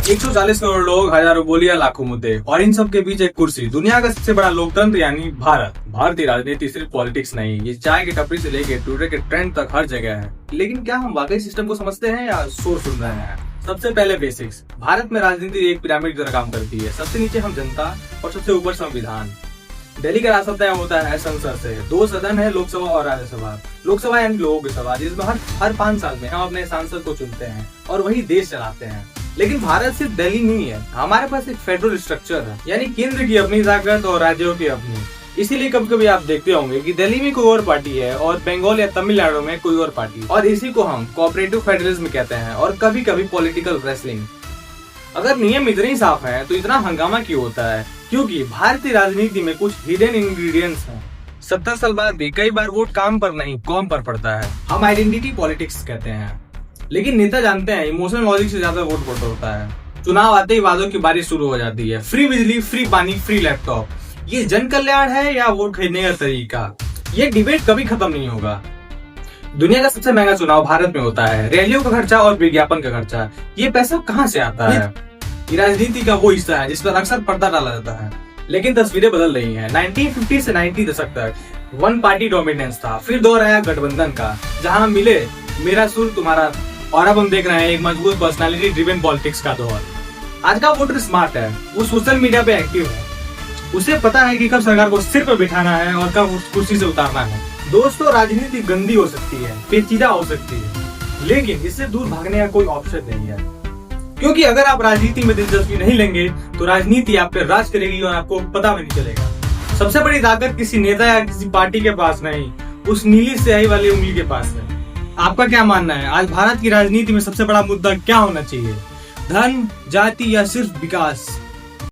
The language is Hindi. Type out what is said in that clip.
140 करोड़ लोग, हजारों बोलियां, लाखों मुद्दे, और इन सब के बीच एक कुर्सी। दुनिया का सबसे बड़ा लोकतंत्र यानी भारत। भारतीय राजनीति सिर्फ पॉलिटिक्स नहीं, ये चाय की टपरी से लेके ट्विटर के ट्रेंड तक हर जगह है। लेकिन क्या हम वाकई सिस्टम को समझते हैं या शोर सुन रहे हैं? सबसे पहले बेसिक्स। भारत में राजनीति एक पिरामिड की तरह काम करती है। सबसे नीचे हम जनता और सबसे ऊपर संविधान। दिल्ली का रास्ता तय होता है संसद से। 2 सदन है, लोकसभा और राज्यसभा। लोकसभा यानी लोगों की सभा, जिसमें हर 5 साल में हम अपने सांसद को चुनते हैं और वही देश चलाते हैं। लेकिन भारत सिर्फ दिल्ली नहीं है, हमारे पास एक फेडरल स्ट्रक्चर है, यानी केंद्र की अपनी ताकत और राज्यों की अपनी। इसीलिए कभी कभी आप देखते होंगे कि दिल्ली में कोई और पार्टी है और बंगाल या तमिलनाडु में कोई और पार्टी, और इसी को हम कोऑपरेटिव फेडरलिज्म कहते हैं, और कभी कभी पॉलिटिकल रेसलिंग। अगर नियम इतने ही साफ हैं, तो इतना हंगामा क्यों होता है? क्योंकि भारतीय राजनीति में कुछ हिडन इंग्रेडिएंट्स हैं। 70 साल बाद भी कई बार वोट काम पर नहीं कौम पर पड़ता है। हम आइडेंटिटी पॉलिटिक्स कहते हैं, लेकिन नेता जानते हैं इमोशनल लॉजिक से ज्यादा वोट वोट होता है। चुनाव आते ही वादों की बारिश शुरू हो जाती है। फ्री बिजली, फ्री पानी, फ्री लैपटॉप। ये जन कल्याण है या वोट खरीदने का तरीका? ये डिबेट कभी खत्म नहीं होगा। दुनिया का सबसे महंगा चुनाव भारत में होता है। रैलियों का खर्चा और विज्ञापन का खर्चा, ये पैसा कहाँ से आता है? ये राजनीति का वो हिस्सा है जिस पर अक्सर पर्दा डाला जाता है। लेकिन तस्वीरें बदल रही हैं। 1950 से 90 दशक तक वन पार्टी डोमिनेंस था। फिर दौर आया गठबंधन का, जहां मिले मेरा सुर तुम्हारा, और अब हम देख रहे हैं एक मजबूत पर्सनालिटी ड्रिवन पॉलिटिक्स का दौर। आज का वोटर स्मार्ट है, वो सोशल मीडिया पे एक्टिव है। उसे पता है कि कब सरकार को सिर पर बिठाना है और कब कुर्सी से उतारना है। दोस्तों, राजनीति गंदी हो सकती है, पेचीदा हो सकती है, लेकिन इससे दूर भागने का कोई ऑप्शन नहीं है। क्योंकि अगर आप राजनीति में दिलचस्पी नहीं लेंगे तो राजनीति आप पे राज करेगी और आपको पता भी नहीं चलेगा। सबसे बड़ी ताकत किसी नेता या किसी पार्टी के पास नहीं, उस नीली स्याही वाली उंगली के पास है। आपका क्या मानना है? आज भारत की राजनीति में सबसे बड़ा मुद्दा क्या होना चाहिए? धन, जाति या सिर्फ विकास?